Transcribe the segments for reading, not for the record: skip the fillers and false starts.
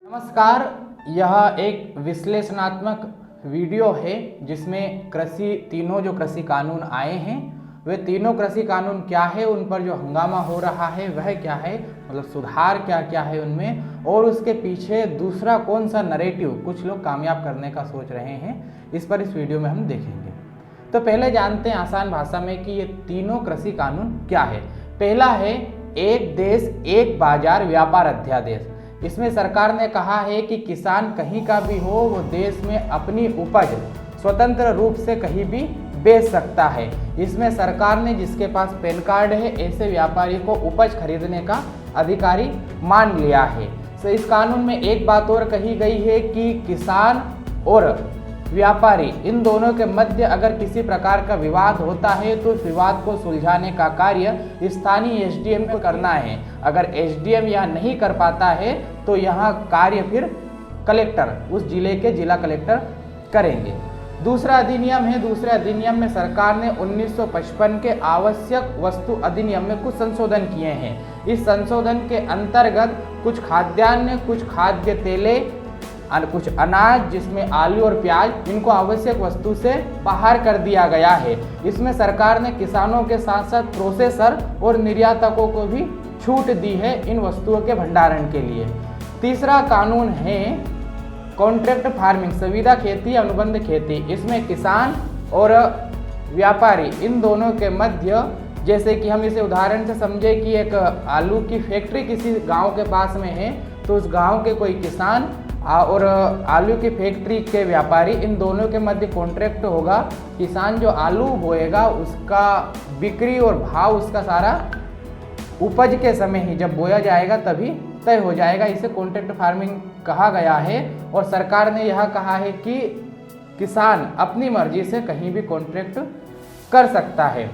नमस्कार, यह एक विश्लेषणात्मक वीडियो है जिसमें तीनों जो कृषि कानून आए हैं वे तीनों कृषि कानून क्या है, उन पर जो हंगामा हो रहा है वह क्या है, मतलब सुधार क्या क्या है उनमें, और उसके पीछे दूसरा कौन सा नैरेटिव कुछ लोग कामयाब करने का सोच रहे हैं, इस पर इस वीडियो में हम देखेंगे। तो पहले जानते हैं आसान भाषा में कि ये तीनों कृषि कानून क्या है। पहला है एक देश एक बाजार व्यापार अध्यादेश। इसमें सरकार ने कहा है कि किसान कहीं का भी हो वो देश में अपनी उपज स्वतंत्र रूप से कहीं भी बेच सकता है। इसमें सरकार ने जिसके पास पैन कार्ड है ऐसे व्यापारी को उपज खरीदने का अधिकारी मान लिया है। तो इस कानून में एक बात और कही गई है कि किसान और व्यापारी इन दोनों के मध्य अगर किसी प्रकार का विवाद होता है तो उस विवाद को सुलझाने का कार्य स्थानीय एसडीएम को करना है। अगर एसडीएम यह नहीं कर पाता है तो यह कार्य फिर कलेक्टर, उस जिले के जिला कलेक्टर करेंगे। दूसरा अधिनियम है, दूसरे अधिनियम में सरकार ने 1955 के आवश्यक वस्तु अधिनियम में कुछ संशोधन किए हैं। इस संशोधन के अंतर्गत कुछ खाद्यान्न, कुछ खाद्य तेले, कुछ अनाज जिसमें आलू और प्याज, इनको आवश्यक वस्तु से बाहर कर दिया गया है। इसमें सरकार ने किसानों के साथ साथ प्रोसेसर और निर्यातकों को भी छूट दी है इन वस्तुओं के भंडारण के लिए। तीसरा कानून है कॉन्ट्रैक्ट फार्मिंग, संविदा खेती, अनुबंध खेती। इसमें किसान और व्यापारी इन दोनों के मध्य, जैसे कि हम इसे उदाहरण से समझे कि एक आलू की फैक्ट्री किसी गांव के पास में है, तो उस गांव के कोई किसान और आलू की फैक्ट्री के व्यापारी, इन दोनों के मध्य कॉन्ट्रैक्ट होगा। किसान जो आलू बोएगा उसका बिक्री और भाव उसका सारा उपज के समय ही जब बोया जाएगा तभी तय हो जाएगा। इसे कॉन्ट्रैक्ट फार्मिंग कहा गया है। और सरकार ने यह कहा है कि किसान अपनी मर्जी से कहीं भी कॉन्ट्रैक्ट कर सकता है।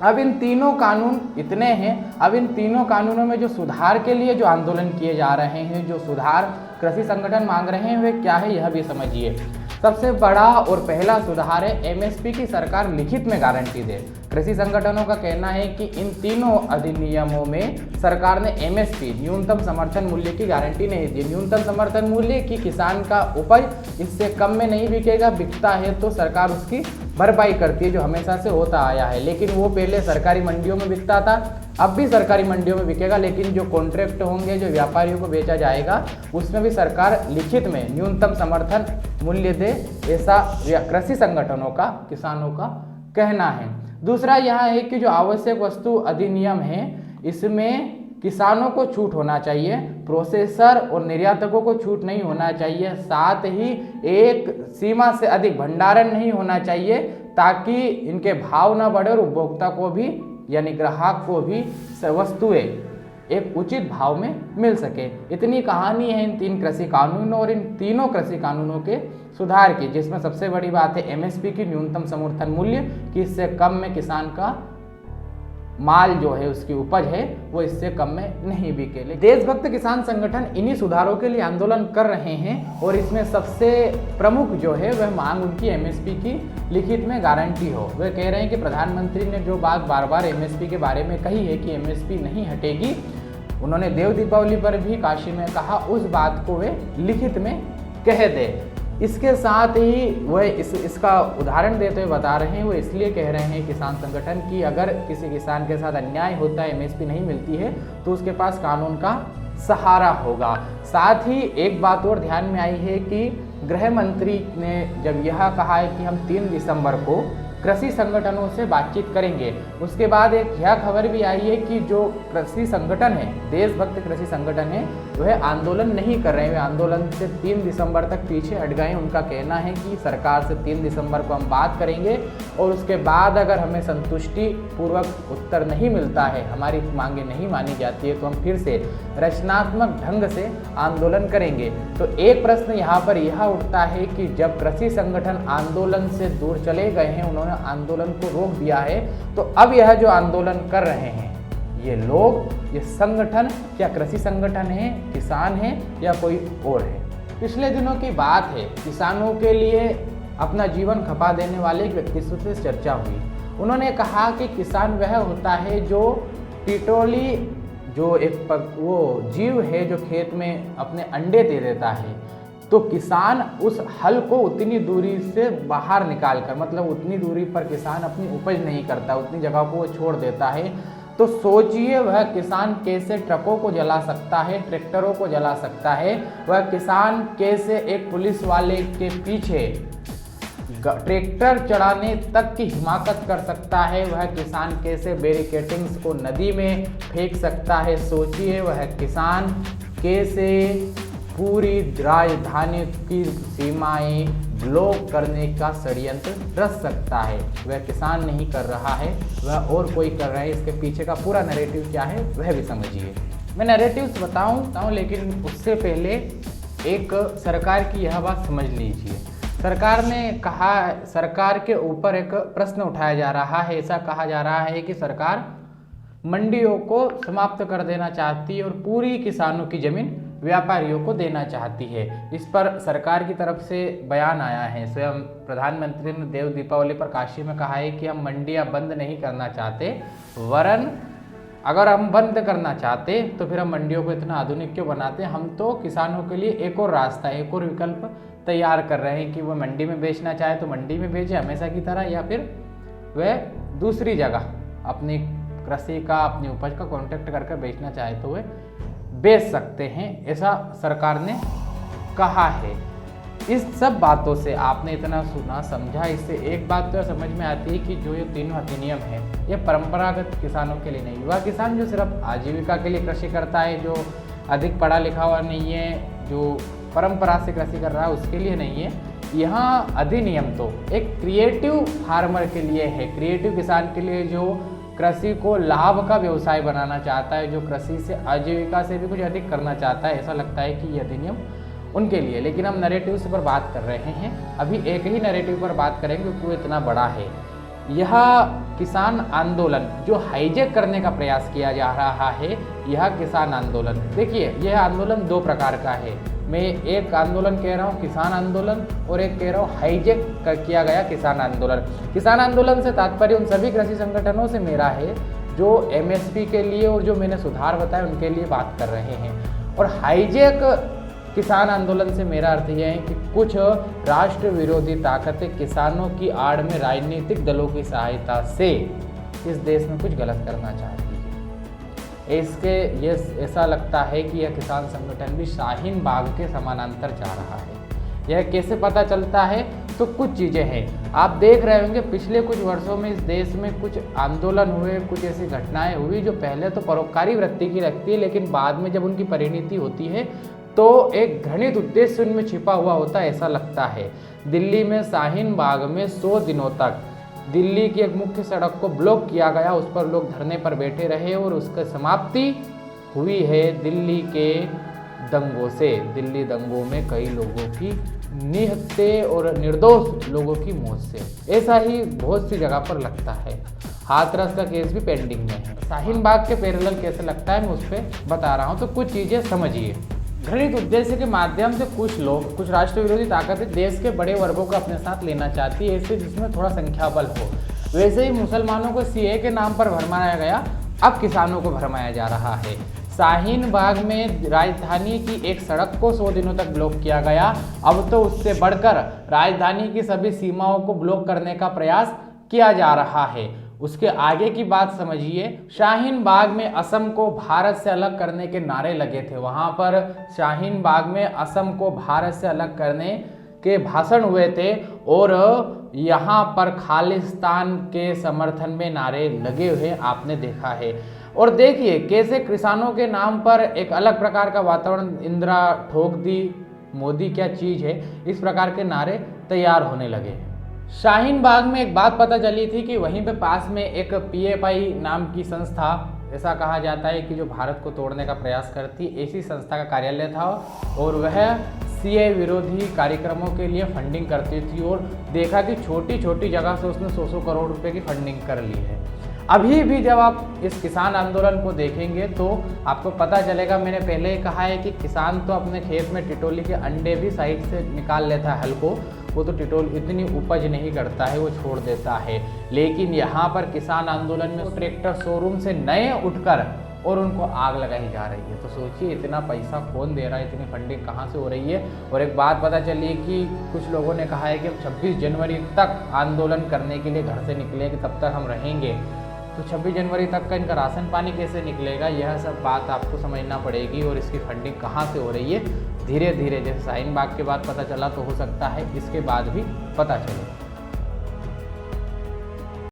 अब इन तीनों कानून इतने हैं। अब इन तीनों कानूनों में जो सुधार के लिए जो आंदोलन किए जा रहे हैं, जो सुधार कृषि संगठन मांग रहे हैं वे क्या है यह भी समझिए। सबसे बड़ा और पहला सुधार है एमएसपी की सरकार लिखित में गारंटी दे। कृषि संगठनों का कहना है कि इन तीनों अधिनियमों में सरकार ने एमएसपी, न्यूनतम समर्थन मूल्य की गारंटी नहीं दी। न्यूनतम समर्थन मूल्य की किसान का उपज इससे कम में नहीं बिकेगा, बिकता है तो सरकार उसकी भरपाई करती है, जो हमेशा से होता आया है। लेकिन वो पहले सरकारी मंडियों में बिकता था, अब भी सरकारी मंडियों में बिकेगा, लेकिन जो कॉन्ट्रैक्ट होंगे, जो व्यापारियों को बेचा जाएगा, उसमें भी सरकार लिखित में न्यूनतम समर्थन मूल्य दे, ऐसा कृषि संगठनों का, किसानों का कहना है। दूसरा यह है कि जो आवश्यक वस्तु अधिनियम है इसमें किसानों को छूट होना चाहिए, प्रोसेसर और निर्यातकों को छूट नहीं होना चाहिए। साथ ही एक सीमा से अधिक भंडारण नहीं होना चाहिए ताकि इनके भाव ना बढ़े और उपभोक्ता को भी, यानी ग्राहक को भी वस्तुएं एक उचित भाव में मिल सके। इतनी कहानी है इन तीन कृषि कानूनों और इन तीनों कृषि कानूनों के सुधार की, जिसमें सबसे बड़ी बात है एमएसपी की, न्यूनतम समर्थन मूल्य, कि इससे कम में किसान का माल जो है, उसकी उपज है, वो इससे कम में नहीं बिके। देशभक्त किसान संगठन इन्हीं सुधारों के लिए आंदोलन कर रहे हैं और इसमें सबसे प्रमुख जो है वह मांग उनकी एमएसपी की लिखित में गारंटी हो। वे कह रहे हैं कि प्रधानमंत्री ने जो बात बार बार एमएसपी के बारे में कही है कि एमएसपी नहीं हटेगी, उन्होंने देव दीपावली पर भी काशी में कहा, उस बात को वे लिखित में कह दे। इसके साथ ही वह इसका उदाहरण देते हुए बता रहे हैं, वो इसलिए कह रहे हैं किसान संगठन कि अगर किसी किसान के साथ अन्याय होता है, एमएसपी नहीं मिलती है, तो उसके पास कानून का सहारा होगा। साथ ही एक बात और ध्यान में आई है कि गृह मंत्री ने जब यह कहा है कि हम 3 दिसंबर को कृषि संगठनों से बातचीत करेंगे, उसके बाद एक यह खबर भी आई है कि जो कृषि संगठन है, देशभक्त कृषि संगठन है, वह आंदोलन नहीं कर रहे हैं। वे आंदोलन से 3 दिसंबर तक पीछे हट गए। उनका कहना है कि सरकार से 3 दिसंबर को हम बात करेंगे और उसके बाद अगर हमें संतुष्टि पूर्वक उत्तर नहीं मिलता है, हमारी मांगे नहीं मानी जाती है, तो हम फिर से रचनात्मक ढंग से आंदोलन करेंगे। तो एक प्रश्न यहाँ पर यह उठता है कि जब कृषि संगठन आंदोलन से दूर चले गए हैं, उन्होंने आंदोलन को रोक दिया है, तो अब यह जो आंदोलन कर रहे हैं ये लोग, ये संगठन क्या कृषि संगठन है, किसान है या कोई और है? पिछले दिनों की बात है, किसानों के लिए अपना जीवन खपा देने वाले एक व्यक्तित्व से चर्चा हुई। उन्होंने कहा कि किसान वह होता है जो टिटोली जो वो जीव है जो खेत में अपने अंडे दे देता है, तो किसान उस हल को उतनी दूरी से बाहर निकाल कर, मतलब उतनी दूरी पर किसान अपनी उपज नहीं करता, उतनी जगह को वो छोड़ देता है। तो सोचिए वह किसान कैसे ट्रकों को जला सकता है, ट्रैक्टरों को जला सकता है, वह किसान कैसे एक पुलिस वाले के पीछे ट्रैक्टर चढ़ाने तक की हिमाकत कर सकता है, वह किसान कैसे बैरिकेडिंग्स को नदी में फेंक सकता है। सोचिए वह किसान कैसे पूरी राजधानी की सीमाएं ब्लॉक करने का षड्यंत्र रच सकता है। वह किसान नहीं कर रहा है, वह और कोई कर रहा है। इसके पीछे का पूरा नैरेटिव क्या है वह भी समझिए। मैं नैरेटिव्स बताऊं लेकिन उससे पहले एक सरकार की यह बात समझ लीजिए। सरकार ने कहा, सरकार के ऊपर एक प्रश्न उठाया जा रहा है। ऐसा कहा जा रहा है कि सरकार मंडियों को समाप्त कर देना चाहती है और पूरी किसानों की जमीन व्यापारियों को देना चाहती है। इस पर सरकार की तरफ से बयान आया है। स्वयं प्रधानमंत्री ने देव दीपावली पर काशी में कहा है कि हम मंडियां बंद नहीं करना चाहते, वरन अगर हम बंद करना चाहते तो फिर हम मंडियों को इतना आधुनिक क्यों बनाते। हम तो किसानों के लिए एक और रास्ता, एक और विकल्प तैयार कर रहे हैं कि वह मंडी में बेचना चाहे तो मंडी में बेचे हमेशा की तरह, या फिर वह दूसरी जगह अपनी कृषि का, अपनी उपज का कॉन्ट्रैक्ट करके बेचना चाहे तो वह बेच सकते हैं। ऐसा सरकार ने कहा है। इस सब बातों से आपने इतना सुना समझा, इससे एक बात तो समझ में आती है कि जो ये तीनों अधिनियम है ये परंपरागत किसानों के लिए नहीं। वह किसान जो सिर्फ आजीविका के लिए कृषि करता है, जो अधिक पढ़ा लिखा हुआ नहीं है, जो परंपरा से कृषि कर रहा है, उसके लिए नहीं है। यहाँ अधिनियम तो एक क्रिएटिव फार्मर के लिए है, क्रिएटिव किसान के लिए जो कृषि को लाभ का व्यवसाय बनाना चाहता है, जो कृषि से आजीविका से भी कुछ अधिक करना चाहता है। ऐसा लगता है कि ये अधिनियम उनके लिए। लेकिन हम नैरेटिव्स पर बात कर रहे हैं, अभी एक ही नैरेटिव पर बात करेंगे क्योंकि वो इतना बड़ा है। यह किसान आंदोलन जो हाईजैक करने का प्रयास किया जा रहा है, यह किसान आंदोलन, देखिए यह आंदोलन दो प्रकार का है। मैं एक आंदोलन कह रहा हूँ किसान आंदोलन, और एक कह रहा हूँ हाईजैक किया गया किसान आंदोलन। किसान आंदोलन से तात्पर्य उन सभी कृषि संगठनों से मेरा है जो एमएसपी के लिए और जो मैंने सुधार बताए उनके लिए बात कर रहे हैं। और हाईजैक किसान आंदोलन से मेरा अर्थ यह है कि कुछ राष्ट्र विरोधी ताकतें किसानों की आड़ में राजनीतिक दलों की सहायता से इस देश में कुछ गलत करना चाहती है। इसके ये ऐसा लगता है कि यह किसान संगठन भी शाहीन बाग के समानांतर जा रहा है। यह कैसे पता चलता है? तो कुछ चीज़ें हैं। आप देख रहे होंगे पिछले कुछ वर्षों में इस देश में कुछ आंदोलन हुए, कुछ ऐसी घटनाएं हुई जो पहले तो परोपकारी वृत्ति की लगती है, लेकिन बाद में जब उनकी परिणति होती है तो एक घृणित उद्देश्य उनमें छिपा हुआ होता है, ऐसा लगता है। दिल्ली में शाहीन बाग में 100 दिनों तक दिल्ली की एक मुख्य सड़क को ब्लॉक किया गया, उस पर लोग धरने पर बैठे रहे और उसकी समाप्ति हुई है दिल्ली के दंगों से। दिल्ली दंगों में कई लोगों की निहत्थे और निर्दोष लोगों की मौत से। ऐसा ही बहुत सी जगह पर लगता है। हाथरस का केस भी पेंडिंग में है। शाहीन बाग के पैरेलल कैसे लगता है मैं उस पर बता रहा हूँ, तो कुछ चीज़ें समझिए। घृणित उद्देश्य के माध्यम से कुछ लोग, कुछ राष्ट्र विरोधी ताकतें देश के बड़े वर्गों को अपने साथ लेना चाहती है, ऐसे जिसमें थोड़ा संख्या बल हो। वैसे ही मुसलमानों को सीए के नाम पर भरमाया गया, अब किसानों को भरमाया जा रहा है। शाहीन बाग में राजधानी की एक सड़क को 100 दिनों तक ब्लॉक किया गया, अब तो उससे बढ़कर राजधानी की सभी सीमाओं को ब्लॉक करने का प्रयास किया जा रहा है। उसके आगे की बात समझिए। शाहीन बाग में असम को भारत से अलग करने के नारे लगे थे। वहां पर शाहीन बाग में असम को भारत से अलग करने के भाषण हुए थे और यहाँ पर खालिस्तान के समर्थन में नारे लगे हुए आपने देखा है। और देखिए कैसे किसानों के नाम पर एक अलग प्रकार का वातावरण, इंदिरा ठोक दी, मोदी क्या चीज़ है, इस प्रकार के नारे तैयार होने लगे हैं। शाहीन बाग में एक बात पता चली थी कि वहीं पे पास में एक पीएफआई नाम की संस्था, ऐसा कहा जाता है कि जो भारत को तोड़ने का प्रयास करती, ऐसी संस्था का कार्यालय था और वह सीए विरोधी कार्यक्रमों के लिए फंडिंग करती थी। और देखा कि छोटी छोटी जगह से उसने 100 करोड़ रुपए की फंडिंग कर ली है। अभी भी जब आप इस किसान आंदोलन को देखेंगे तो आपको पता चलेगा, मैंने पहले ही कहा है कि किसान तो अपने खेत में टिटोली के अंडे भी साइड से निकाल लेता है, हल को, वो तो टिटोल इतनी उपज नहीं करता है, वो छोड़ देता है। लेकिन यहाँ पर किसान आंदोलन में ट्रैक्टर शोरूम से नए उठकर और उनको आग लगाई जा रही है। तो सोचिए इतना पैसा कौन दे रहा है, इतनी फंडिंग कहाँ से हो रही है। और एक बात पता चली है कि कुछ लोगों ने कहा है कि हम 26 जनवरी तक आंदोलन करने के लिए घर से निकले, कि तब तक हम रहेंगे। तो 26 जनवरी तक का इनका राशन पानी कैसे निकलेगा, यह सब बात आपको समझना पड़ेगी। और इसकी फंडिंग कहाँ से हो रही है, धीरे धीरे जैसे शाहीन बाग के बाद पता चला, तो हो सकता है इसके बाद भी पता चले।